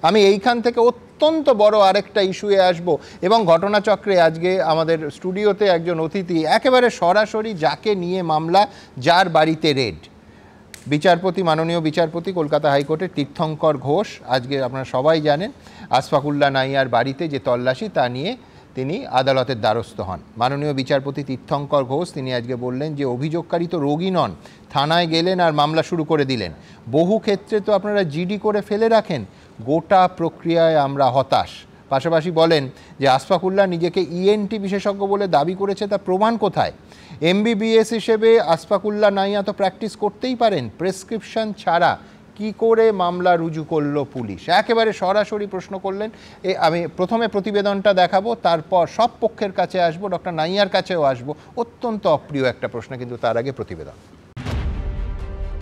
আমি এইখান থেকে অত্যন্ত বড় আরেকটা ইস্যুয়ে আসব এবং ঘটনাচক্রে আজকে আমাদের স্টুডিওতে একজন অতিথি একেবারে সরাসরি যাকে নিয়ে মামলা, যার বাড়িতে রেড, বিচারপতি, মাননীয় বিচারপতি কলকাতা হাইকোর্টের তীর্থঙ্কর ঘোষ। আজকে আপনারা সবাই জানেন আশফাকুল্লাহ নাইয়ার বাড়িতে যে তল্লাশি তা নিয়ে তিনি আদালতের দ্বারস্থ হন। মাননীয় বিচারপতি তীর্থঙ্কর ঘোষ তিনি আজকে বললেন যে অভিযোগকারী তো রোগী নন, থানায় গেলেন আর মামলা শুরু করে দিলেন। বহু ক্ষেত্রে তো আপনারা জিডি করে ফেলে রাখেন, গোটা প্রক্রিয়ায় আমরা হতাশ। পাশাপাশি বলেন যে আশফাকুল্লাহ নিজেকে ইএনটি বিশেষজ্ঞ বলে দাবি করেছে, তার প্রমাণ কোথায়? এমবিবিএস হিসেবে আশফাকুল্লাহ নাইয়া তো প্র্যাকটিস করতেই পারেন, প্রেসক্রিপশন ছাড়া কি করে মামলা রুজু করলো পুলিশ? একেবারে সরাসরি প্রশ্ন করলেন। আমি প্রথমে প্রতিবেদনটা দেখাবো, তারপর সব পক্ষের কাছে আসবো, ডক্টর নাইয়ার কাছেও আসবো। অত্যন্ত অপ্রিয় একটা প্রশ্ন, কিন্তু তার আগে প্রতিবেদন।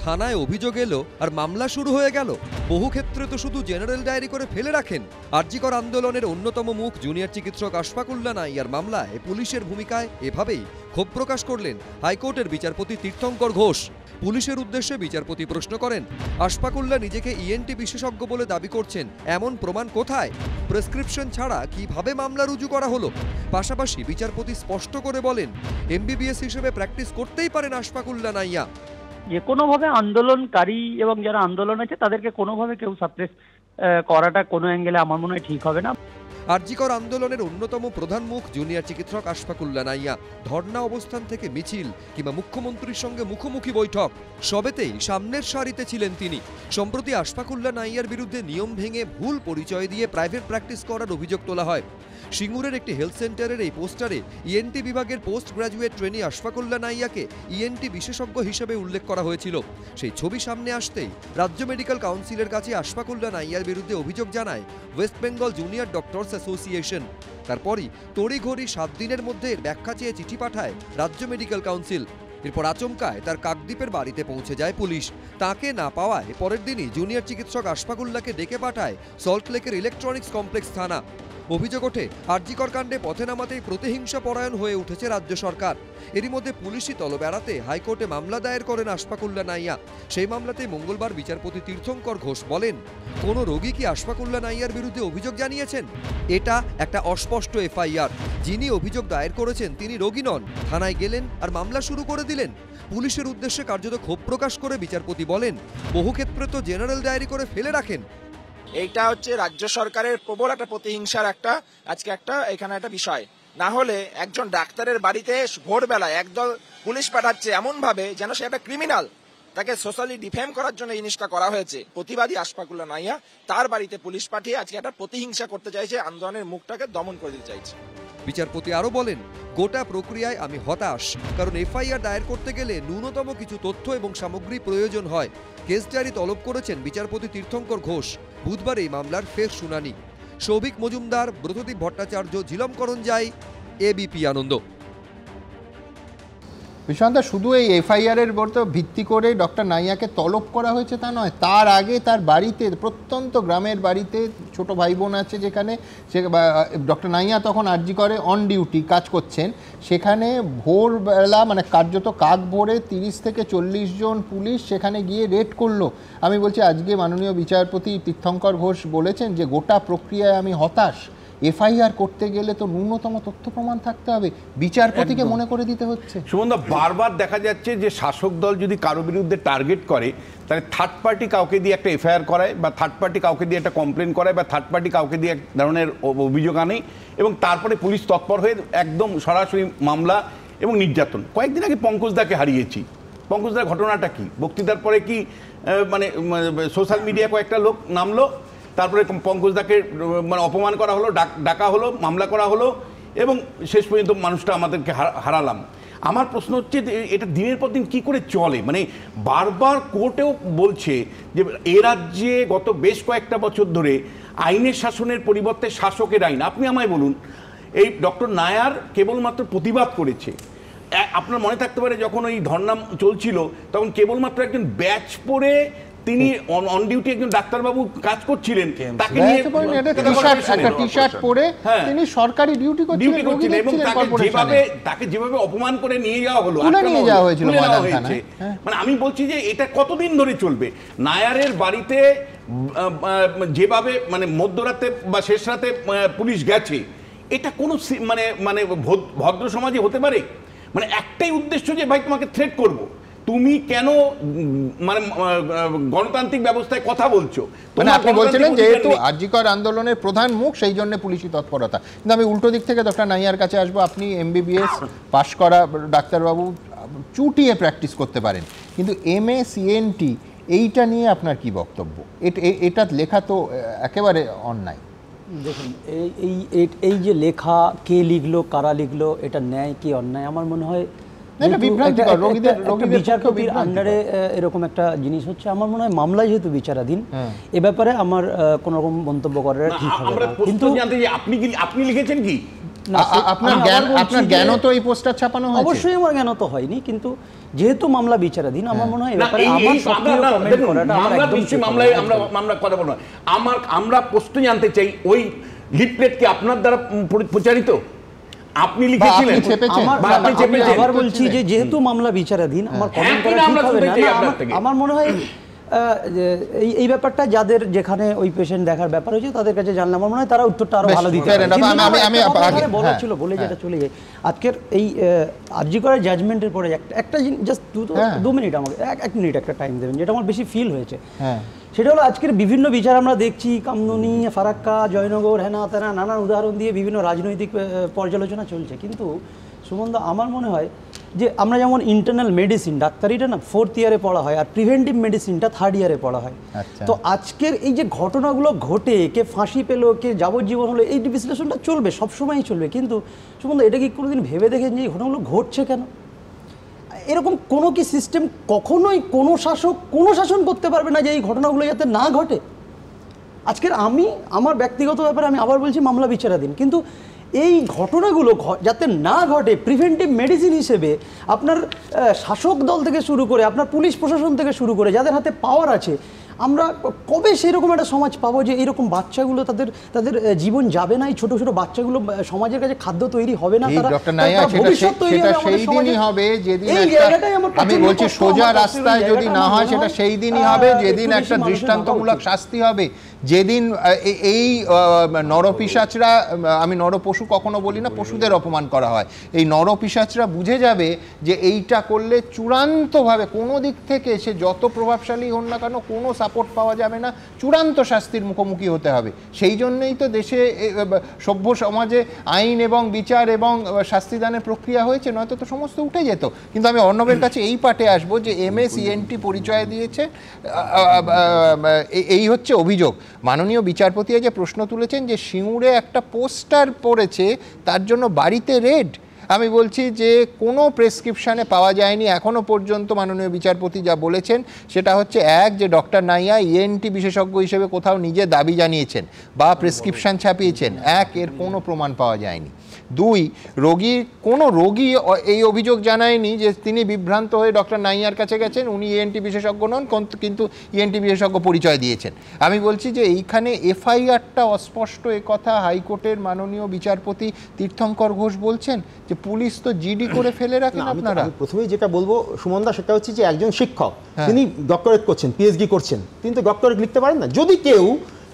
থানায় অভিযোগ এলো আর মামলা শুরু হয়ে গেল। বহু ক্ষেত্রে তো শুধু জেনারেল ডায়েরি করে ফেলে রাখেন। আরজিকর আন্দোলনের অন্যতম মুখ জুনিয়র চিকিৎসক আশফাকুল্লাহ নাইয়ার মামলায় পুলিশের ভূমিকায় এভাবেই ক্ষোভ প্রকাশ করলেন হাইকোর্টের বিচারপতি তীর্থঙ্কর ঘোষ। পুলিশের উদ্দেশ্যে বিচারপতি প্রশ্ন করেন, আশফাকুল্লাহ নিজেকে ইএনটি বিশেষজ্ঞ বলে দাবি করছেন, এমন প্রমাণ কোথায়? প্রেসক্রিপশন ছাড়া কিভাবে মামলা রুজু করা হলো? পাশাপাশি বিচারপতি স্পষ্ট করে বলেন, এমবিবিএস হিসেবে প্র্যাকটিস করতেই পারেন আশফাকুল্লাহ নাইয়া। যে কোনোভাবে আন্দোলনকারী এবং যারা আন্দোলন আছে তাদেরকে কোনোভাবে কেউ সাপ্রেস করাটা কোনো অ্যাঙ্গেলে আমার মনে হয় ঠিক হবে না। আরজিকর আন্দোলনের অন্যতম প্রধান মুখ জুনিয়র চিকিৎসক আশফাকুল্লাহ নাইয়া। ধর্ণা অবস্থান থেকে মিছিল কিংবা মুখ্যমন্ত্রীর সঙ্গে মুখোমুখি বৈঠক, সবেতেই সামনের সারিতে ছিলেন তিনি। সম্প্রতি আশফাকুল্লাহ নাইয়ার বিরুদ্ধে নিয়ম ভেঙে ভুল পরিচয় দিয়ে প্রাইভেট প্র্যাকটিস করার অভিযোগ তোলা হয়। সিঙ্গুরের একটি হেলথ সেন্টারের এই পোস্টারে ইএনটি বিভাগের পোস্ট গ্র্যাজুয়েট ট্রেনি আশফাকুল্লাহ নাইয়াকে ইএনটি বিশেষজ্ঞ হিসেবে উল্লেখ করা হয়েছিল। সেই ছবি সামনে আসতেই রাজ্য মেডিকেল কাউন্সিলের কাছে আশফাকুল্লাহ নাইয়ার বিরুদ্ধে অভিযোগ জানায় West Bengal junior doctors association. তারপরই তড়িঘড়ি 7 দিনের মধ্যে ব্যাখ্যা চেয়ে চিঠি পাঠায় রাজ্য মেডিকেল কাউন্সিল। এরপর আচমকায় তার কাকদ্বীপের বাড়িতে পৌঁছে যায় পুলিশ। তাকে না পাওয়ায় পরের দিনই জুনিয়র চিকিৎসক আশফাকুল্লাহকে ডেকে পাঠায় সল্টলেকের ইলেকট্রনিক্স কমপ্লেক্স থানা। অভিযোগ ওঠে, আরজিকর কাণ্ডে পথে নামাতেই প্রতিহিংসা পরায়ণ হয়ে উঠেছে রাজ্য সরকার। এরই মধ্যে পুলিশি তলব এড়াতে হাইকোর্টে মামলা দায়ের করেন আশফাকুল্লাহ নাইয়া। সেই মামলাতেই মঙ্গলবার বিচারপতি তীর্থঙ্কর ঘোষ বলেন, কোনো রোগী কি আশফাকুল্লাহ নাইয়ার বিরুদ্ধে অভিযোগ জানিয়েছেন? এটা একটা অস্পষ্ট এফআইআর। যিনি অভিযোগ দায়ের করেছেন তিনি রোগী নন, থানায় গেলেন আর মামলা শুরু করে দিলেন। পুলিশের উদ্দেশ্যে কার্যত ক্ষোভ প্রকাশ করে বিচারপতি বলেন, বহু ক্ষেত্রে তো জেনারেল ডায়েরি করে ফেলে রাখেন। এইটা হচ্ছে রাজ্য সরকারের প্রবল একটা প্রতিহিংসার আজকে এখানে একটা বিষয়। না হলে একজন ডাক্তারের বাড়িতে ভোরবেলায় একদল পুলিশ পাঠাচ্ছে এমন ভাবে যেন সে একটা ক্রিমিনাল, তাকে সোশ্যালি ডিফেম করার জন্য এই জিনিসটা করা হয়েছে। প্রতিবাদী আশফাকুল্লাহ নাইয়া তার বাড়িতে পুলিশ পাঠিয়ে আজকে একটা প্রতিহিংসা করতে চাইছে, আন্দোলনের মুখটাকে দমন করে দিতে চাইছে। বিচারপতি আরো বলেন, গোটা প্রক্রিয়ায় আমি হতাশ, কারণ এফআইআর দায়ের করতে গেলে ন্যূনতম কিছু তথ্য এবং সামগ্রী প্রয়োজন হয়। কেস ডায়েরি তলব করেছেন বিচারপতি তীর্থঙ্কর ঘোষ। বুধবার এই মামলার ফের শুনানি। সৌভিক মজুমদার, ব্রতদীপ ভট্টাচার্য, ঝিলম করঞ্জাই, এবিপি আনন্দ। বিশ্বনাথ, শুধু এই এফআইআর এর উপর ভিত্তি করে ডক্টর নাইয়াকে তলব করা হয়েছে তা নয়, তার আগে তার বাড়িতে, প্রত্যন্ত গ্রামের বাড়িতে ছোট ভাই বোন আছে যেখানে ডক্টর নাইয়া তখন আরজিকরে অন ডিউটি কাজ করছেন, সেখানে ভোরবেলা মানে কার্যত কাক ভোরে 30 থেকে 40 জন পুলিশ সেখানে গিয়ে রেড করলো। আমি বলছি আজকে মাননীয় বিচারপতি তীর্থঙ্কর ঘোষ বলেছেন যে গোটা প্রক্রিয়ায় আমি হতাশ। এফআইআর করতে গেলে তো ন্যূনতম তথ্য প্রমাণ থাকতে হবে, বিচারপতিকে মনে করে দিতে হচ্ছে। সুমনদা, বারবার দেখা যাচ্ছে যে শাসক দল যদি কারো বিরুদ্ধে টার্গেট করে তাহলে থার্ড পার্টি কাউকে দিয়ে একটা এফআইআর করায়, বা থার্ড পার্টি কাউকে দিয়ে একটা কমপ্লেন করায়, বা থার্ড পার্টি কাউকে দিয়ে এক ধরনের অভিযোগ আনে, এবং তারপরে পুলিশ তৎপর হয়ে একদম সরাসরি মামলা এবং নির্যাতন। কয়েকদিন আগে পঙ্কজদাকে হারিয়েছি। পঙ্কজদার ঘটনাটা কি? বক্তৃতার পরে কি মানে সোশ্যাল মিডিয়া কয়েকটা লোক নামলো, তারপরে পঙ্কজদাকে মানে অপমান করা হলো, ডাকা হলো, মামলা করা হলো, এবং শেষ পর্যন্ত মানুষটা আমাদেরকে হারালাম। আমার প্রশ্ন হচ্ছে যে এটা দিনের পর দিন কী করে চলে? মানে বারবার কোর্টেও বলছে যে এ রাজ্যে গত বেশ কয়েকটা বছর ধরে আইনের শাসনের পরিবর্তে শাসকের আইন। আপনি আমায় বলুন, এই ডক্টর নায়ার কেবলমাত্র প্রতিবাদ করেছে। আপনার মনে থাকতে পারে যখন ওই ধর্ণা চলছিল তখন কেবলমাত্র একজন ব্যাচ পরে তিনি অন ডিউটি একজন ডাক্তারবাবু কাজ করছিলেন, তাকে নিয়ে একটা টি-শার্ট পরে তিনি সরকারি ডিউটি করছিলেন, এবং তাকে যেভাবে অপমান করে নিয়ে যাওয়া হলো, হয়েছে। মানে আমি বলছি যে এটা কতদিন ধরে চলবে? নায়ারের বাড়িতে যেভাবে মানে মধ্যরাতে বা শেষ রাতে পুলিশ গেছে, এটা কোনো মানে মানে ভদ্র সমাজে হতে পারে? মানে একটাই উদ্দেশ্য যে ভাই তোমাকে থ্রেট করব, তুমি কেন মানে গণতান্ত্রিক ব্যবস্থায় কথা বলছো? মানে আপনি বলছিলেন যেহেতু আরজিকর আন্দোলনের প্রধান মুখ সেই জন্য পুলিশি তৎপরতা। কিন্তু আমি উল্টো দিক থেকে ডক্টর নাইয়ার কাছে আসবো। আপনি MBBS পাশ করা ডাক্তারবাবু, চুটিয়ে প্র্যাকটিস করতে পারেন, কিন্তু MA CNT এইটা নিয়ে আপনার কি বক্তব্য? এটা লেখা তো একেবারে অন্যায়। দেখুন, এই যে লেখা, কে লিখলো, কারা লিখলো, এটা ন্যায় কি অন্যায়, আমার মনে হয় বিচারপতির আন্ডারে এরকম একটা জিনিস হচ্ছে। আমার মনে হয় মামলা যেহেতু বিচারাধীন, এ ব্যাপারে আমার কোন রকম মন্তব্য করার ঠিক হবে না। কিন্তু আপনি লিখেছেন কি? আপনার জ্ঞান তো এই পোস্টার ছাপানো হয়েছে? অবশ্যই আমার জ্ঞান তো হয়নি, কিন্তু যেহেতু মামলা বিচারাধীন, আমার মনে হয় এই ব্যাপারে আমার সক্রিয় কমেন্ট করাটা আমার একদম ঠিক হবে না। আমরা কথা বলবো। আমরা প্রশ্ন জানতে চাই, ওই লিফলেট কি আপনার দ্বারা প্রচারিত? আপনি লিখেছিলেন? আবার বলছি যে যেহেতু মামলা বিচারাধীন, আমার কমেন্ট করা ঠিক হবে না। আমার মনে হয় এই ব্যাপারটা যাদের যেখানে ওই পেশেন্ট দেখার ব্যাপার হয়েছে তাদের কাছে জানলে আমার মনে হয় তারা উত্তরটা আরো ভালো দিতে পারে। বলার ছিল বলে যেটা চলে যায়। আজকের এই আরজিকরের জাজমেন্টের পরে একটা জাস্ট 2 মিনিট, আমাকে 1 মিনিট একটা টাইম দেবেন, যেটা আমার বেশি ফিল হয়েছে। সেটা হলো আজকের বিভিন্ন বিচার আমরা দেখছি, কামদুনি, ফারাক্কা, জয়নগর, হেনা তেনা নানান উদাহরণ দিয়ে বিভিন্ন রাজনৈতিক পর্যালোচনা চলছে। কিন্তু সুমনদা, আমার মনে হয় যে আমরা যেমন ইন্টারনাল মেডিসিন, ডাক্তারিটা না 4th ইয়ারে পড়া হয়, আর প্রিভেন্টিভ মেডিসিনটা 3rd ইয়ারে পড়া হয়। তো আজকের এই যে ঘটনাগুলো ঘটে, কে ফাঁসি পেলো, কে যাবজ্জীবন হলো, এই বিশ্লেষণটা চলবে, সবসময়ই চলবে। কিন্তু সুমনদা, এটা কি কোনোদিন ভেবে দেখেন যে এই ঘটনাগুলো ঘটছে কেন? এরকম কোনো কি সিস্টেম কখনোই কোনো শাসন করতে পারবে না যে এই ঘটনাগুলো যাতে না ঘটে? আজকের আমার ব্যক্তিগত ব্যাপারে আমি আবার বলছি মামলা বিচারাধীন, কিন্তু এই ঘটনাগুলো যাতে না ঘটে, প্রিভেন্টিভ মেডিসিন হিসেবে আপনার শাসক দল থেকে শুরু করে আপনার পুলিশ প্রশাসন থেকে শুরু করে যাদের হাতে পাওয়ার আছে, আমরা কবে সেরকম একটা সমাজ পাবো যে এইরকম বাচ্চাগুলো তাদের জীবন যাবে না, এই ছোট ছোট বাচ্চাগুলো সমাজের কাছে খাদ্য তৈরি হবে না, তারা ভবিষ্যৎ তৈরি হবে যেদিন, আমি বলছি সোজা রাস্তায় যদি না হয় সেটা সেই দিনই হবে যেদিন একটা দৃষ্টান্তমূলক শাস্তি হবে, যেদিন এই নরপিশাচরা, আমি নরপশু কখনো বলি না, পশুদের অপমান করা হয়, এই নরপিশাচরা বুঝে যাবে যে এইটা করলে চূড়ান্তভাবে কোনো দিক থেকে সে যত প্রভাবশালী হন না কেন কোনো সাপোর্ট পাওয়া যাবে না, চূড়ান্ত শাস্তির মুখোমুখি হতে হবে। সেই জন্যই তো দেশে সভ্য সমাজে আইন এবং বিচার এবং শাস্তিদানের প্রক্রিয়া হয়েছে, নয়তো তো সমস্ত উঠে যেত। কিন্তু আমি অর্ণবের কাছে এই পাটে আসবো যে MA CNT পরিচয় দিয়েছে, এই হচ্ছে অভিযোগ। মাননীয় বিচারপতি যে প্রশ্ন তুলেছেন যে সিঙ্গুরে একটা পোস্টার পড়েছে তার জন্য বাড়িতে রেড, আমি বলছি যে কোনো প্রেসক্রিপশানে পাওয়া যায়নি এখনও পর্যন্ত। মাননীয় বিচারপতি যা বলেছেন সেটা হচ্ছে, এক, যে ডক্টর নাইয়া ENT বিশেষজ্ঞ হিসেবে কোথাও নিজে দাবি জানিয়েছেন বা প্রেসক্রিপশান ছাপিয়েছেন, এর কোনো প্রমাণ পাওয়া যায়নি। 2, কোনো রোগী এই অভিযোগ জানায়নি যে তিনি বিভ্রান্ত হয়ে ডক্টর নাইয়ার কাছে গেছেন, উনি ENT বিশেষজ্ঞ নন কিন্তু ENT বিশেষজ্ঞ পরিচয় দিয়েছেন। আমি বলছি যে এইখানে FIRটা অস্পষ্ট, কথা হাইকোর্টের মাননীয় বিচারপতি তীর্থঙ্কর ঘোষ বলছেন যে পুলিশ তো GD করে ফেলে রাখেন আপনারা। প্রথমেই যেটা বলবো সুমনদা, সেটা হচ্ছে যে একজন শিক্ষক, তিনি ডক্টরেট করছেন, PhD করছেন, তিনি তো ডক্টরেট লিখতে পারেন না। যদি কেউ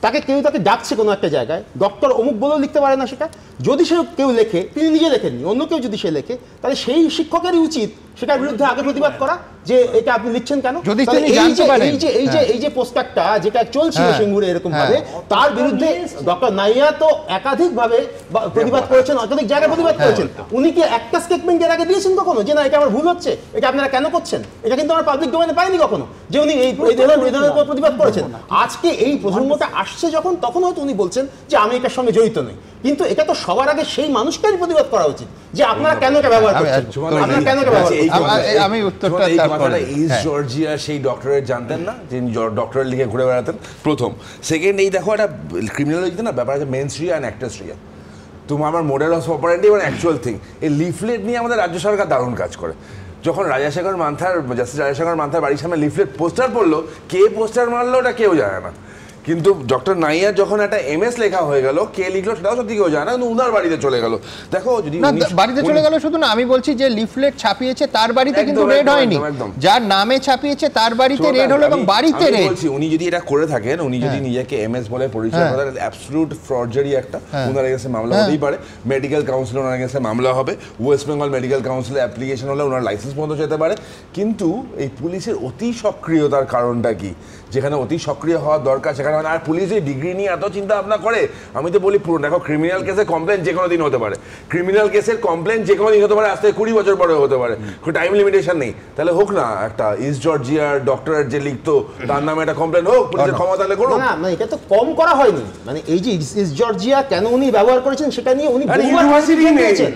তাকে ডাকছে কোনো একটা জায়গায়, ডক্টর অমুক বলেও লিখতে পারে না সেটা। যদি সে কেউ লেখে, তিনি নিজে লেখেননি, অন্য কেউ যদি সে লেখে, তাহলে সেই শিক্ষকেরই উচিত সেটার বিরুদ্ধে আগে প্রতিবাদ করা, যে এটা আপনি লিখছেন কেন। এই যে পোস্টারটা যেটা চলছিল সিঙ্গুরে এরকম ভাবে, তার বিরুদ্ধে ডক্টর নাইয়া তো একাধিকভাবে প্রতিবাদ করেছেন, একাধিক জায়গায় প্রতিবাদ করেছেন। উনি কি একটা স্টেটমেন্ট এর আগে দিয়েছেন কখনো যে না এটা আমার ভুল হচ্ছে, এটা আপনারা কেন করছেন? এটা কিন্তু আমরা পাবলিক ডোমেইনে পাইনি কখনো যে উনি এই ধরনের প্রতিবাদ করেছেন। আজকে এই প্রসঙ্গটা আসছে যখন, তখন হয়তো উনি বলছেন যে আমি এটার সঙ্গে জড়িত নই, কিন্তু এটা তো সবার আগে সেই মানুষকেই প্রতিবাদ করা উচিত যে আপনারা কেন এটা ব্যবহার করছেন, আপনারা কেন এটা ব্যবহার করছেন। আমি উত্তরটা জর্জিয়া সেই ডক্টরেট জানতেন না, যিনি ডক্টরেট লিখে ঘুরে বেড়াতেন, প্রথম। সেকেন্ড, এই দেখো একটা ক্রিমিনোলজিতে না ব্যাপার আছে, mens rea and actus reus, তোমার আমার মডেল অফ অপারেন্টি এবং অ্যাকচুয়াল থিং। এই লিফলেট নিয়ে আমাদের রাজ্য সরকার দারুণ কাজ করে। যখন জাস্টিস রাজাশেখর মান্থার বাড়ির সামনে লিফলেট পোস্টার পড়লো, কে পোস্টার মারলো ওটা কেউ জানে না, কিন্তু ডক্টর নাইয়ার যখন একটা এমএস লেখা হয়ে গেল, কে লিখলো সেটাও সত্যি কেউ জানে না, কিন্তু উনার বাড়িতে চলে গেল। দেখো যদি বাড়িতে চলে গেল শুধু না, আমি বলছি যে লিফলেট ছাপিয়েছে তার বাড়িতে কিন্তু রেড হয়নি, যার নামে ছাপিয়েছে তার বাড়িতে রেড হলো এবং বাড়িতে রেড। বলছি উনি যদি এটা করে থাকেন, উনি যদি নিজেকে এমএস বলে পরিচয় করেন, অ্যাবসলিউট ফ্রডজারি একটা, ওনার কাছে মামলা হতেই পারে। মেডিকেল কাউন্সিল ওনার কাছে মামলা হবে, ওয়েস্ট বেঙ্গল মেডিকেল কাউন্সিলে অ্যাপ্লিকেশন হলে ওনার লাইসেন্স পর্যন্ত যেতে পারে। কিন্তু এই পুলিশের অতি সক্রিয়তার কারণটা কি? যেখানে অতি সক্রিয় হওয়ার দরকার সেখানে আর পুলিশ এই ডিগ্রি নিয়ে এত চিন্তা ভাবনা করে। আমি তো বলি পুরো দেখো, ক্রিমিনাল কেসের কমপ্লেন যে কোনো দিন হতে পারে, ক্রিমিনাল কেসের কমপ্লেন যে কোনো দিন হতে পারে, আজ থেকে 20 বছর পরে হতে পারে, কোনো টাইম লিমিটেশন নেই। তাহলে হোক না, একটা ইস্ট জর্জিয়ার ডক্টরেট যে লিখতো তার নামে একটা কমপ্লেন হোক, পুলিশের ক্ষমতা তাহলে করুন। না না, এটা তো কম করা হয়নি। মানে এই যে ইস্ট জর্জিয়া কেন উনি ব্যবহার করেছেন সেটা নিয়ে উনি ইউনিভার্সিটি নিয়েছেন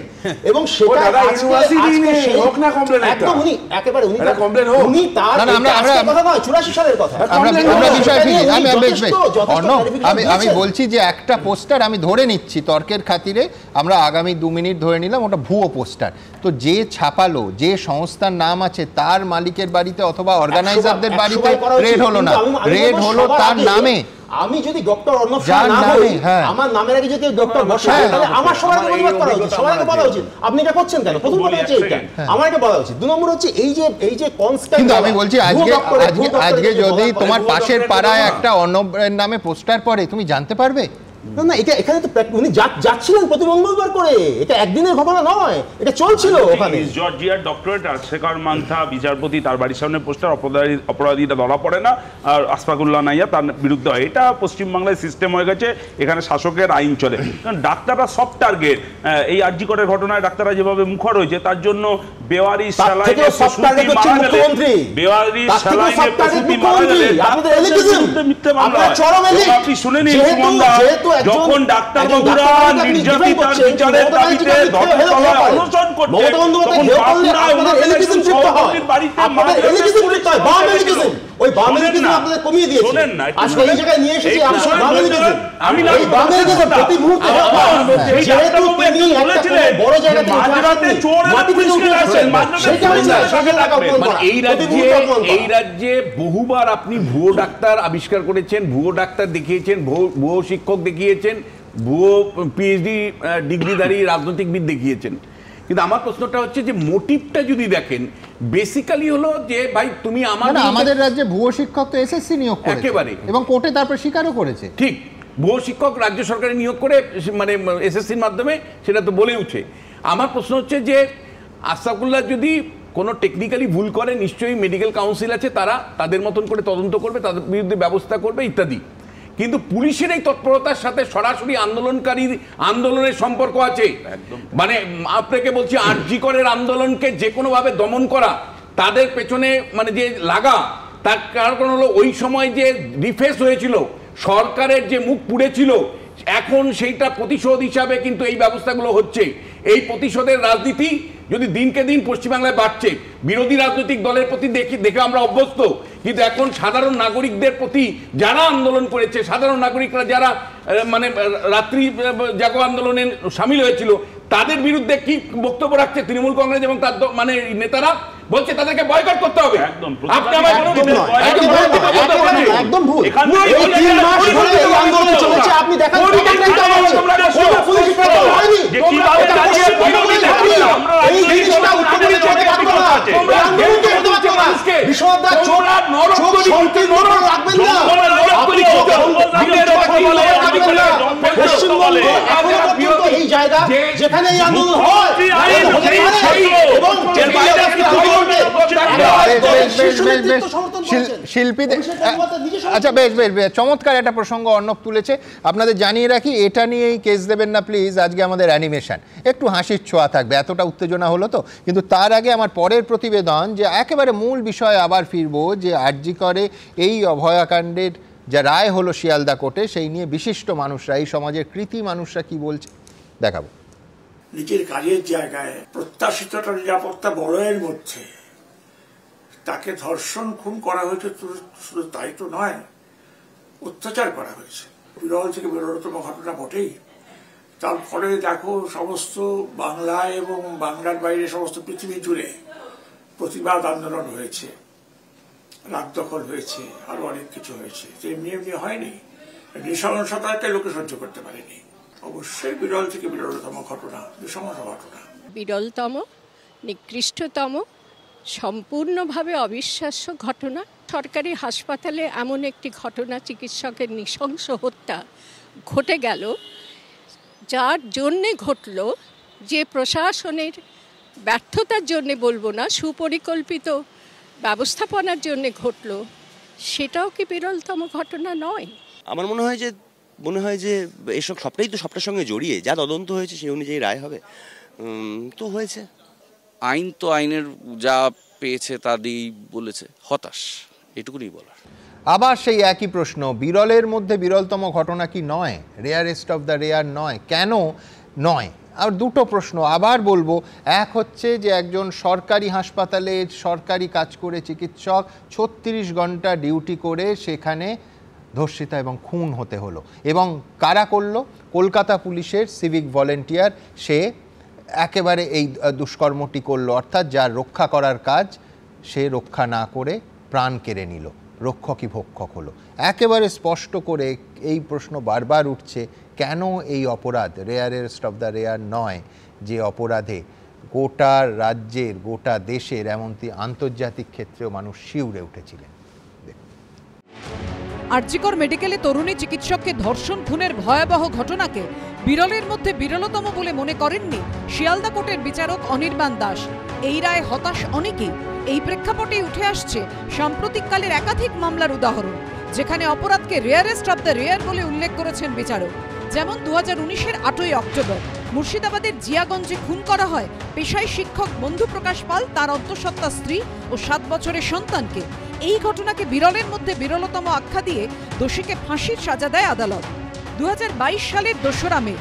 এবং সেটা ইউনিভার্সিটি নেই, হোক না কমপ্লেন একটা, উনি একেবারে উনি একটা কমপ্লেন হোক। উনি তার কথা নয়, 84 সালের কথা। আমি বলছি যে একটা পোস্টার আমি ধরে নিচ্ছি তর্কের খাতিরে, আমরা আগামী 2 মিনিট ধরে নিলাম, ওটা ভুয়ো পোস্টার। তো যে ছাপালো, যে সংস্থার নাম আছে তার মালিকের বাড়িতে অথবা অর্গানাইজারদের বাড়িতে রেড হলো না, রেড হলো তার নামে। আমি যদি ডক্টর অর্ণব শাহ না হই, আমার নামের আগে যদি ডক্টর বসে তাহলে আমার সবার আগে প্রতিবাদ করা উচিত, সবার আগে বলা উচিত আপনি এটা করছেন কেন। প্রথম কথা হচ্ছে এইটা, আমার আগে বলা উচিত। 2 নম্বর হচ্ছে এই যে কনস্ট্যান্ট। কিন্তু আমি বলছি আজকে যদি তোমার পাশের পাড়ায় একটা অর্ণবের নামে পোস্টার পড়ে, তুমি জানতে পারবে? না না, এটা এখানে তো উনি যাচ্ছিলেন প্রতি মঙ্গলবার করে, এটা একদিনের ঘটনা নয়, এটা চলছিল ওখানে। জর্জিয়ার ডক্টরেট রাজশেখর মান্থা বিচারপতি, তার বাড়ির সামনে পোস্টার, অপরাধীটা ধরা পড়ে না, আর আশফাকুল্লাহ নাইয়া তার বিরুদ্ধে হয়। এটা পশ্চিমবাংলায় সিস্টেম হয়ে গেছে, এখানে শাসকের আইন চলে। কারণ ডাক্তাররা সব টার্গেট। এই আরজি করের ঘটনায় ডাক্তাররা যেভাবে মুখর হয়েছে, তার জন্য বেওয়ারি স্যালাইনে প্রসূতি মারা গেলে, বেওয়ারি স্যালাইনে প্রসূতি মারা গেলে মিথ্যে মামলা হয়। আপনি শুনে নিন সুমনদা, যখন ডাক্তারবাবুরা নির্যাতিত তার বিচারের দাবিতে ধর্মতলায় অনশন করতে, তখন বাঁকুড়ায় ওনাদের একজন সহকর্মীর বাড়িতে মারা গেছে। ওই বামেলিজম আপনাদের কমিয়ে দিয়েছে। শোনেন না, আসলে এই জায়গায় নিয়ে এসেছি আপনারা বামেলিজম। আমি এই বামেলিজম প্রতি মুহূর্তে যেহেতু তিনি একটা বড় জায়গা থেকে মাঝরাতে চোরেরা পুলিশকে আসেন, এই রাজ্যে বহুবার আপনি ভুয়ো ডাক্তার আবিষ্কার করেছেন, ভুয়ো ডাক্তার দেখিয়েছেন, ভুয়ো শিক্ষক দেখিয়েছেন, ভুয়ো পিএইচডি ডিগ্রিধারী রাজনৈতিকবিদ দেখিয়েছেন। কিন্তু আমার প্রশ্নটা হচ্ছে যে মোটিভটা যদি দেখেন, বেসিক্যালি হলো যে ভাই তুমি আমাদের রাজ্যে ভুয়ো শিক্ষক তো এসএসসি নিয়োগ করেছে একেবারে, এবং কোর্টে তারপর স্বীকারও করেছে। ঠিক, ভুয়ো শিক্ষক রাজ্য সরকারে নিয়োগ করে, মানে এসএসসির মাধ্যমে, সেটা তো বলে উঠে। আমার প্রশ্ন হচ্ছে যে আশফাকুল্লাহ যদি কোনো টেকনিক্যালি ভুল করে, নিশ্চয়ই মেডিকেল কাউন্সিল আছে, তারা তাদের মতন করে তদন্ত করবে, তাদের বিরুদ্ধে ব্যবস্থা করবে ইত্যাদি। কিন্তু পুলিশের এই তৎপরতার সাথে সরাসরি আন্দোলনকারীর আন্দোলনের সম্পর্ক আছে। মানে আপনাকে বলছি, আরজি করের আন্দোলনকে যে কোনোভাবে দমন করা, তাদের পেছনে মানে যে লাগা, তার কারণ হলো ওই সময় যে ডিফেস হয়েছিল, সরকারের যে মুখ পুড়েছিল, এখন সেইটা প্রতিশোধ হিসাবে কিন্তু এই ব্যবস্থাগুলো হচ্ছে। এই প্রতিশোধের রাজনীতি যদি দিনকে দিন পশ্চিমবাংলায় বাড়ছে, বিরোধী রাজনৈতিক দলের প্রতি দেখে আমরা অভ্যস্ত, কিন্তু এখন সাধারণ নাগরিকদের প্রতি যারা আন্দোলন করেছে, সাধারণ নাগরিকরা যারা মানে রাত্রি জাগো আন্দোলনে সামিল হয়েছিল, তাদের বিরুদ্ধে কি বক্তব্য রাখছে তৃণমূল কংগ্রেস এবং তার মানে নেতারা? বলছে তাদেরকে বয়কট করতে হবে। একদম ভুল। এই 3 মাস ধরে এই আন্দোলন চলেছে, আপনি দেখেন এই জিনিসটা উত্তরপ্রদেশ থেকে রাখবো না, বিশ্বনাথ চোখ সংকীর্ণ রাখবেন না, পশ্চিমবঙ্গ এখনো পর্যন্ত এই জায়গা যেখানে এই আন্দোলন হয় এবং শিল্পীদের। আচ্ছা, বেশ বেশ বেশ চমৎকার একটা প্রসঙ্গ অর্ণব তুলেছে। আপনাদের জানিয়ে রাখি, এটা নিয়েই কেস দেবেন না প্লিজ। আজকে আমাদের অ্যানিমেশন একটু হাসির ছোঁয়া থাকবে, এতটা উত্তেজনা হলো তো। কিন্তু তার আগে আমার পরের প্রতিবেদন, যে একেবারে মূল বিষয়ে আবার ফিরবো, যে আরজি করে এই অভয়াকাণ্ডের যা রায় হলো শিয়ালদা কোর্টে, সেই নিয়ে বিশিষ্ট মানুষরা, এই সমাজের কৃতি মানুষরা কি বলছে দেখাবো। নিজের কাজের জায়গায় প্রত্যাশিতটা নিরাপত্তা বলয়ের মধ্যে তাকে ধর্ষণ খুন করা হয়েছে, শুধু তাই তো নয়, অত্যাচার করা হয়েছে। বিরল থেকে বিরলতম ঘটনা বটেই। তারপরে দেখো, সমস্ত বাংলায় এবং বাংলার বাইরে সমস্ত পৃথিবী জুড়ে প্রতিবাদ আন্দোলন হয়েছে, রাত দখল হয়েছে, আরো অনেক কিছু হয়েছে। এমনি এমনি হয়নি। নৃশংসতাকে লোকে সহ্য করতে পারেনি। অবশ্যই বিরল থেকে বিরলতম ঘটনা, নৃশংস ঘটনা, বিরলতম, নিকৃষ্টতম, সম্পূর্ণভাবে অবিশ্বাস্য ঘটনা। সরকারি হাসপাতালে এমন একটি ঘটনা, চিকিৎসকের নৃশংস হত্যা ঘটে গেল, যার জন্যে ঘটল, যে প্রশাসনের ব্যর্থতার জন্যে বলবো না, সুপরিকল্পিত ব্যবস্থাপনার জন্যে ঘটল, সেটাও কি বিরলতম ঘটনা নয়? আমার মনে হয় যে এসব সবটাই তো সবটার সঙ্গে জড়িয়ে, যা তদন্ত হয়েছে সেই অনুযায়ী রায় হবে। তো হয়েছে, আইন তো আইনের যা পেয়েছে তা দিয়েই বলেছে, হতাশ, এটুকুনি বলার। আবার সেই একই প্রশ্ন, বিরলের মধ্যে বিরলতম ঘটনা কি নয়? রেয়ারেস্ট অফ দ্য রেয়ার নয়? কেন নয়? আর দুটো প্রশ্ন আবার বলবো। এক হচ্ছে যে একজন সরকারি হাসপাতালে সরকারি কাজ করে চিকিৎসক 36 ঘন্টা ডিউটি করে সেখানে ধর্ষিতা এবং খুন হতে হলো, এবং কারা করলো? কলকাতা পুলিশের সিভিক ভলেন্টিয়ার, সে একেবারে এই দুষ্কর্মটি করলো, অর্থাৎ যার রক্ষা করার কাজ সে রক্ষা না করে প্রাণ কেড়ে নিল, রক্ষকই ভক্ষক হলো। একেবারে স্পষ্ট করে এই প্রশ্ন বারবার উঠছে, কেন এই অপরাধ রেয়ারেস্ট অফ দ্য রেয়ার নয়, যে অপরাধে গোটা রাজ্যের, গোটা দেশের, এমনকি আন্তর্জাতিক ক্ষেত্রেও মানুষ শিউরে উঠেছিলেন। আরজিকর মেডিকেলে তরুণী চিকিৎসককে ধর্ষণ খুনের ভয়াবহ ঘটনাকে বিরলের মধ্যে বিরলতম বলে মনে করেননি শিয়ালদা কোর্টের বিচারক অনির্বাণ দাস। এই রায় হতাশ অনেকেই। এই প্রেক্ষাপটে উঠে আসছে সাম্প্রতিককালের একাধিক মামলার উদাহরণ, যেখানে অপরাধকে রেয়ারেস্ট অব দ্য রেয়ার বলে উল্লেখ করেছেন বিচারক। যেমন 2019-এর 8ই অক্টোবর মুর্শিদাবাদের জিয়াগঞ্জে খুন করা হয় পেশায় শিক্ষক বন্ধু প্রকাশ পাল, তার অন্তঃসত্ত্বা স্ত্রী ও 7 বছরের সন্তানকে। এই ঘটনাকে বিরলের মধ্যে বিরলতম আখ্যা দিয়ে দোষীকে ফাঁসির সাজা দেয় আদালত। 2022 সালের 2রা মে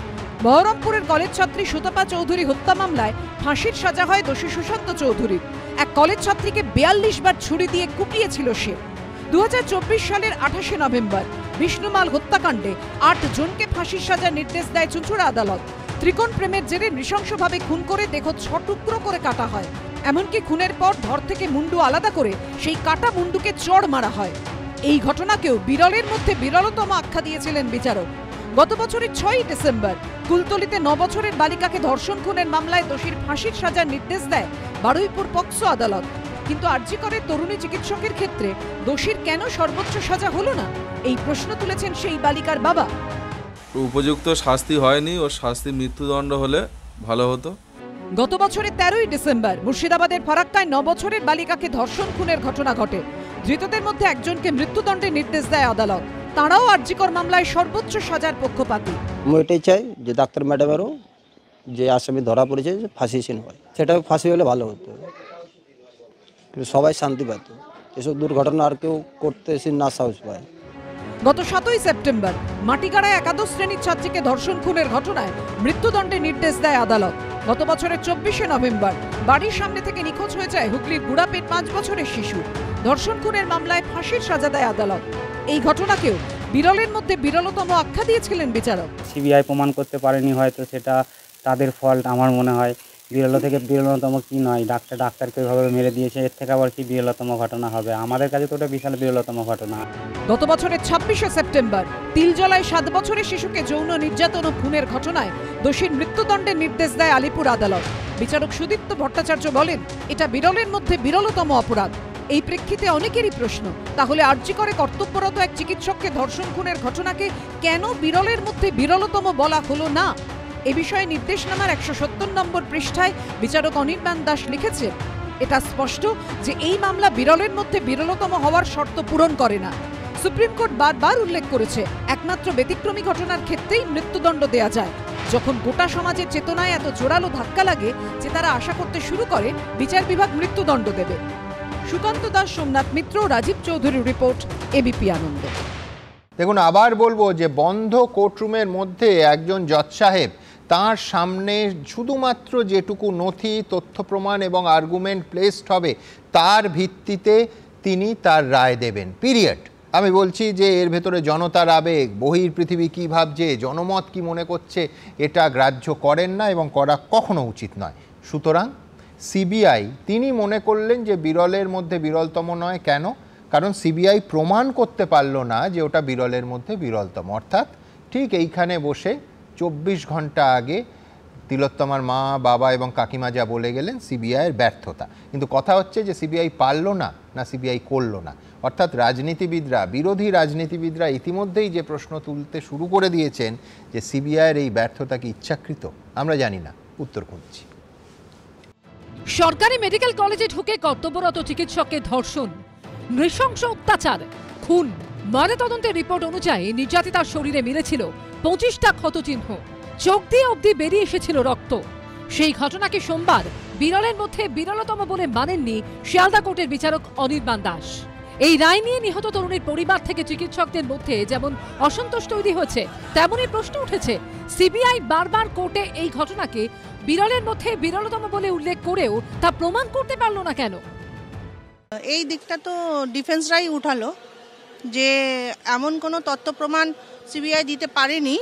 বহরমপুরের কলেজ ছাত্রী সুতপা চৌধুরী হত্যা মামলায় ফাঁসির সাজা হয় দোষী সুশান্ত চৌধুরীর। এক কলেজ ছাত্রীকে 42 বার ছুরি দিয়ে কুপিয়েছিল সে। 2024 সালের 28শে নভেম্বর বিষ্ণুমাল হত্যাকাণ্ডে 8 জনকে ফাঁসির সাজার নির্দেশ দেয় চুঁচুড়া আদালত। ত্রিকোণ প্রেমের জেরে নৃশংসভাবে খুন করে দেহ 6 টুকরো করে কাটা হয়। এমনকি খুনের পর ধর থেকে মুন্ডু আলাদা করে সেই কাটা মুন্ডুকে চড় মারা হয়। এই ঘটনাকেও বিরলের মধ্যে বিরলতম আখ্যা দিয়েছিলেন বিচারক। গত বছরের 6ই ডিসেম্বর কুলতলিতে 9 বছরের বালিকাকে ধর্ষণ খুনের মামলায় দোষীর ফাঁসির সাজার নির্দেশ দেয় বারুইপুর পক্সো আদালত। কিন্তু আরজিকরের তরুণী চিকিৎসকের ক্ষেত্রে দোষীর কেন সর্বোচ্চ সাজা হলো না, এই প্রশ্ন তুলেছেন সেই বালিকার বাবা। উপযুক্ত শাস্তি হয়নি, ও শাস্তি মৃত্যুদণ্ড হলে ভালো হতো। গত বছরের 13ই ডিসেম্বর মুর্শিদাবাদের ফারাক্কায় 9 বছরের বালিকাকে ধর্ষণ খুনের ঘটনা ঘটে। ধৃতদের মধ্যে একজনকে মৃত্যুদণ্ডের নির্দেশ দেয় আদালত। তারাও আরজিকর মামলায় সর্বোচ্চ সাজার পক্ষপাতী। আমি এটাই চাই যে ডাক্তার ম্যাডামেরও যে আসামি ধরা পড়েছে ফাঁসি সিন হয়, সেটা ফাঁসি হলে ভালো হতো, কিন্তু সবাই শান্তি পেত। এসব দুর্ঘটনা আর কেউ করতে না সাহস পায়। গত 7ই সেপ্টেম্বর মাটিগাড়ায় একাদশ শ্রেণীর ছাত্রীকে ধর্ষণ খুনের ঘটনায় মৃত্যুদণ্ডের নির্দেশ দেয় আদালত। গত বছরের 24শে নভেম্বর বাড়ির সামনে থেকে নিখোঁজ হয়ে যায় হুগলির বুড়াপেট 5 বছরের শিশু। ধর্ষণ খুনের মামলায় ফাঁসির সাজা দেয় আদালত। এই ঘটনাকেও বিরলের মধ্যে বিরলতম আখ্যা দিয়েছিলেন বিচারক। সিবিআই প্রমাণ করতে পারেনি, হয়তো সেটা তাদের ফল্ট। আমার মনে হয় বিরল থেকে বিরলতম কি নয়, ডাক্তারকে ওইভাবে মেরে দিয়েছে, এর থেকে আবার কি বিরলতম ঘটনা হবে? আমাদের কাছে তো ওটা বিশাল বিরলতম ঘটনা। গত বছরের 26শে সেপ্টেম্বর তিলজলায় 7 বছরের শিশুকে যৌন নির্যাতন ও খুনের ঘটনায় দোষীর মৃত্যুদণ্ডের নির্দেশ দেয় আলিপুর আদালত। বিচারক সুদীপ্ত ভট্টাচার্য বলেন, এটা বিরলের মধ্যে বিরলতম অপরাধ। এই প্রেক্ষিতে অনেকেরই প্রশ্ন, তাহলে আরজিকরে কর্তব্যরত এক চিকিৎসককে ধর্ষণ খুনের ঘটনাকে কেন বিরলের মধ্যে বিরলতম বলা হলো না? এ বিষয়ে নির্দেশনামার 170 নম্বর পৃষ্ঠায় বিচারক অনির্বাণ দাস লিখেছেন, এটা স্পষ্ট যে এই মামলা বিরলের মধ্যে বিরলতম হওয়ার শর্ত পূরণ করে না। সুপ্রিম কোর্ট বারবার উল্লেখ করেছে, একমাত্র ব্যতিক্রমী ঘটনার ক্ষেত্রেই মৃত্যুদণ্ড দেয়া যায়, যখন গোটা সমাজের চেতনায় এত জোরালো ধাক্কা লাগে যে তারা আশা করতে শুরু করে বিচার বিভাগ মৃত্যুদণ্ড দেবে। সুকান্ত দাস, সোমনাথ মিত্র, রাজীব চৌধুরীর রিপোর্ট, এবিপি আনন্দ। দেখুন, আবার বলবো যে বন্ধ কোর্টরুমের মধ্যে একজন জজ সাহেব তার সামনে শুধুমাত্র যেটুকু নথি, তথ্য প্রমাণ এবং আর্গুমেন্ট প্লেসড হবে তার ভিত্তিতে তিনি তার রায় দেবেন, পিরিয়ড। আমি বলছি যে এর ভেতরে জনতার আবেগ, বহির পৃথিবী কী ভাবছে, জনমত কি মনে করছে, এটা গ্রাহ্য করেন না এবং করা কখনো উচিত নয়। সুতরাং সিবিআই তিনি মনে করলেন যে বিরলের মধ্যে বিরলতম নয়। কেন? কারণ সিবিআই প্রমাণ করতে পারলো না যে ওটা বিরলের মধ্যে বিরলতম। অর্থাৎ ঠিক এইখানে বসে 24 ঘন্টা আগে তিলোত্তমার মা, বাবা এবং কাকিমা যা বলে গেলেন সিবিআইয়ের ব্যর্থতা। কিন্তু কথা হচ্ছে যে সিবিআই পারলো না, না সিবিআই করলো না। অর্থাৎ রাজনীতিবিদরা, বিরোধী রাজনীতিবিদরা ইতিমধ্যেই যে প্রশ্ন তুলতে শুরু করে দিয়েছেন যে সিবিআইয়ের এই ব্যর্থতা কি ইচ্ছাকৃত, আমরা জানি না, উত্তর খুঁজছি। সরকারি মেডিকেল কলেজে ঢুকে কর্তব্যরত চিকিৎসককে ধর্ষণ, নৃশংস অত্যাচার, খুন। ময়নাতদন্তের রিপোর্ট অনুযায়ী নির্যাতিতার শরীরে মিলেছিল 25টা ক্ষতচিহ্ন, চোখ দিয়ে অবধি বেরিয়ে এসেছিল রক্ত। সেই ঘটনাকে সোমবার বিরলের মধ্যে বিরলতম বলে মানেননি শিয়ালদা কোর্টের বিচারক অনির্বাণ দাস। এই রায় নিয়ে নিহত তরুণীর পরিবার থেকে চিকিৎসকদের মধ্যে যেমন অসন্তোষ তৈরি হয়েছে, তেমনই প্রশ্ন উঠেছে সিবিআই বারবার কোর্টে এই ঘটনাকে বিরলের মধ্যে বিরলতম বলে উল্লেখ করেও তা প্রমাণ করতে পারল না কেন। এই দিকটা তো ডিফেন্সরাই উঠালো যে এমন কোনো তথ্য প্রমাণ সিবিআই দিতে পারেনি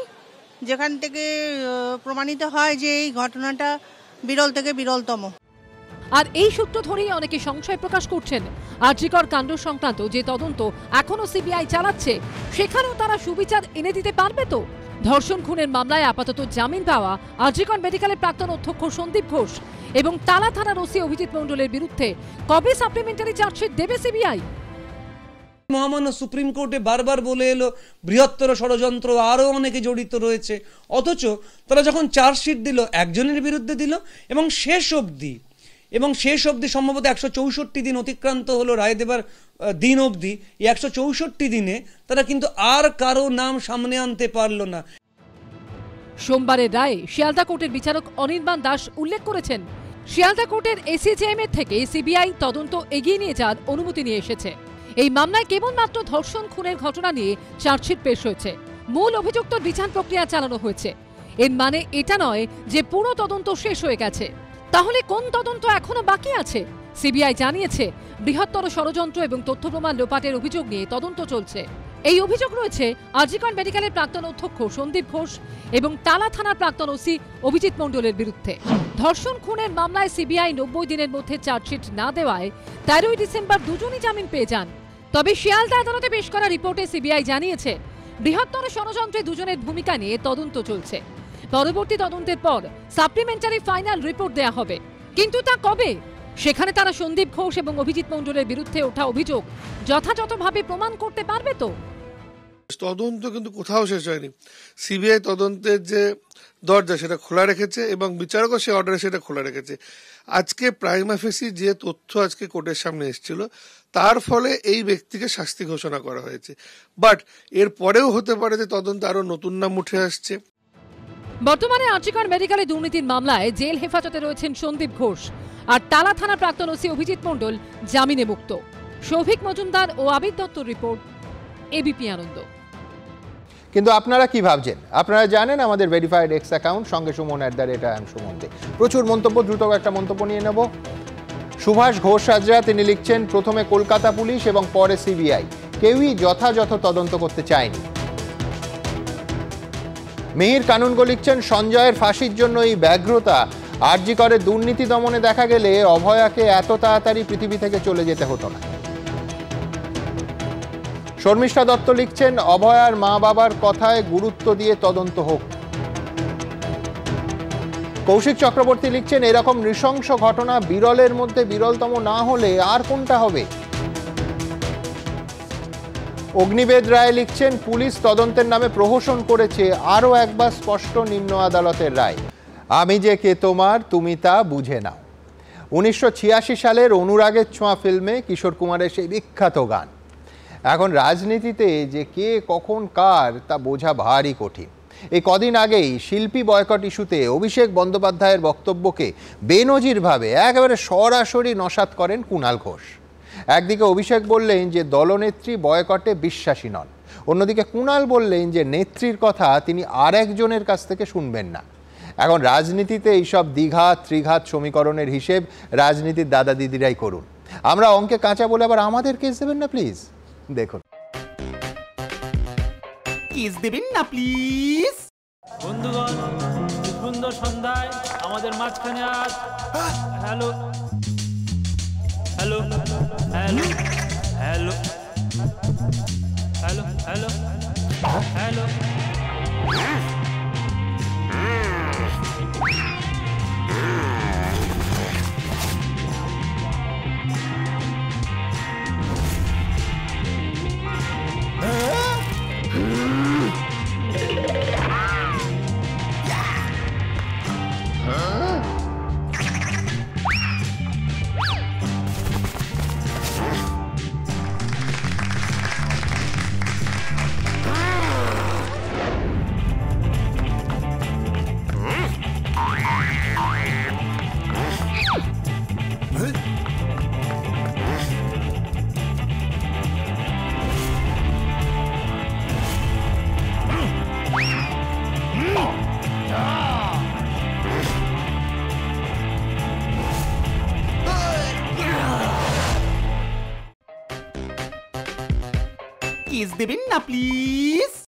যেখান থেকে প্রমাণিত হয় যে এই ঘটনাটা বিরল থেকে বিরলতম। আর এই সূত্র ধরেই অনেকে সংশয় প্রকাশ করছেন আরজিকর কাণ্ড সংক্রান্ত যে তদন্ত এখনো সিবিআই চালাচ্ছে সেখানেও তারা সুবিচার এনে দিতে পারবে তো। ধর্ষণ খুনের মামলায় আপাতত জামিন পাওয়া আরজিকর মেডিকেলের প্রাক্তন অধ্যক্ষ সন্দীপ ঘোষ এবং তালা থানার ওসি অভিজিৎ মণ্ডলের বিরুদ্ধে কবে সাপ্লিমেন্টারি চার্জশিট দেবে সিবিআই? মহামান্য সুপ্রিম কোর্টে বারবার বলে এলো বৃহত্তর ষড়যন্ত্র, আরও অনেকে জড়িত রয়েছে, অথচ তারা যখন চার্জশিট দিল একজনের বিরুদ্ধে দিল এবং শেষ অবধি সম্ভবত 164 দিন অতিক্রান্ত হলো রায় দেবার দিন অবধি। এই 164 দিনে তারা কিন্তু আর কারো নাম সামনে আনতে পারলো না। সোমবারের রায়ে শিয়ালদা কোর্টের বিচারক অনির্বাণ দাস উল্লেখ করেছেন শিয়ালদা কোর্টের এসিজেএম এর থেকে সিবিআই তদন্ত এগিয়ে নিয়ে যাওয়ার অনুমতি নিয়ে এসেছে। এই মামলায় কেবলমাত্র ধর্ষণ খুনের ঘটনা নিয়ে চার্জশিট পেশ হয়েছে, মূল অভিযুক্তর বিচার প্রক্রিয়া চালানো হয়েছে। এর মানে এটা নয় যে পুরো তদন্ত শেষ হয়ে গেছে। তাহলে কোন তদন্ত এখনো বাকি আছে? সিবিআই জানিয়েছে বৃহত্তর ষড়যন্ত্র এবং তথ্য প্রমাণ লোপাটের অভিযোগ নিয়ে তদন্ত চলছে। এই অভিযোগ রয়েছে আরজিকর মেডিকেলের প্রাক্তন অধ্যক্ষ সন্দীপ ঘোষ এবং তালা থানার প্রাক্তন ওসি অভিজিৎ মণ্ডলের বিরুদ্ধে। ধর্ষণ খুনের মামলায় সিবিআই 90 দিনের মধ্যে চার্জশিট না দেওয়ায় 13 ডিসেম্বর দুজনই জামিন পেয়ে যান। তবে শিয়ালদা আদালতে পেশ করা রিপোর্টে সিবিআই জানিয়েছে বৃহত্তর ষড়যন্ত্রে দুজনের ভূমিকা নিয়ে তদন্ত চলছে। পরবর্তী তদন্তের পর সাপ্লিমেন্টারি ফাইনাল রিপোর্ট দেয়া হবে। কিন্তু তা কবে? সেখানে তারা সন্দীপ ঘোষ এবং অভিজিৎ মণ্ডলের বিরুদ্ধে ওঠা অভিযোগ যথাযথভাবে প্রমাণ করতে পারবে তো? তদন্ত কিন্তু কোথাও শেষ হয়নি। সিবিআই তদন্তের যে দরজা সেটা খোলা রেখেছে এবং বিচারকও সে অর্ডারে সেটা খোলা রেখেছে। আজকে প্রাইমা ফেসি যে তথ্য আজকে কোর্টের সামনে এসেছিল তার ফলে এই ব্যক্তিকে শাস্তি ঘোষণা করা হয়েছে। বাট এর পরেও হতে পারে যে তদন্তে আরো নতুন নাম উঠে আসছে। বর্তমানে আরজিকর মেডিকেলে দুর্নীতির মামলায় জেল হেফাজতে রয়েছেন সন্দীপ ঘোষ আর টালা থানা প্রাক্তন ওসি অভিজিৎ মণ্ডল জামিনে মুক্ত। সৌভিক মজুমদার ও আবির দত্তর রিপোর্ট, এবিপি আনন্দ। কিন্তু আপনারা কি ভাবছেন? আপনারা জানেন আমাদের ভেরিফাইড এক্স অ্যাকাউন্ট সঙ্গে সুমন @সুমন দে। প্রচুর মন্তব্য, দ্রুত একটা মন্তব্য নিয়ে নেব। সুভাষ ঘোষ হাজরা তিনি লিখছেন প্রথমে কলকাতা পুলিশ এবং পরে সিবিআই কেউই যথাযথ তদন্ত করতে চায়নি। মিহির কানুনগো লিখছেন সঞ্জয়ের ফাঁসির জন্য এই ব্যগ্রতা, আরজি করে দুর্নীতি দমনে দেখা গেলে অভয়াকে এত তাড়াতাড়ি পৃথিবী থেকে চলে যেতে হতো না। শর্মিষ্ঠা দত্ত লিখছেন অভয়ার মা বাবার কথায় গুরুত্ব দিয়ে তদন্ত হোক। কৌশিক চক্রবর্তী লিখছেন এরকম নৃশংস ঘটনা বিরলের মধ্যে বিরলতম না হলে আর কোনটা হবে? অগ্নিবেদ রায় লিখছেন পুলিশ তদন্তের নামে প্রহসন করেছে, আরও একবার স্পষ্ট নিম্ন আদালতের রায়, আমি যে কে তোমার তুমি তা বুঝে নাও। 1986 সালের অনুরাগের ছোঁয়া ফিল্মে কিশোর কুমারের সেই বিখ্যাত গান। এখন রাজনীতিতে যে কে কখন কার তা বোঝা ভারী কঠিন। এই কদিন আগেই শিল্পী বয়কট ইস্যুতে অভিষেক বন্দ্যোপাধ্যায়ের বক্তব্যকে বেনজিরভাবে একেবারে সরাসরি নস্যাৎ করেন কুণাল ঘোষ। একদিকে অভিষেক বললেন যে দলনেত্রী বয়কটে বিশ্বাসী নন, অন্যদিকে কুণাল বললেন যে নেত্রীর কথা তিনি আরেকজনের কাছ থেকে শুনবেন না। এখন রাজনীতিতে এইসব দ্বিঘাত ত্রিঘাত সমীকরণের হিসেব রাজনীতির দাদা দিদিরাই করুন। আমরা অঙ্কে কাঁচা বলে আবার আমাদের কেস দেবেন না প্লিজ। দেখুন, কেস দেবেন না প্লিজ। বন্ধুগণ, সুন্দর সন্ধ্যায় আমাদের মাঝখানে আজ hello hello hello hello hello hello hello kiss দেবেন না প্লিজ।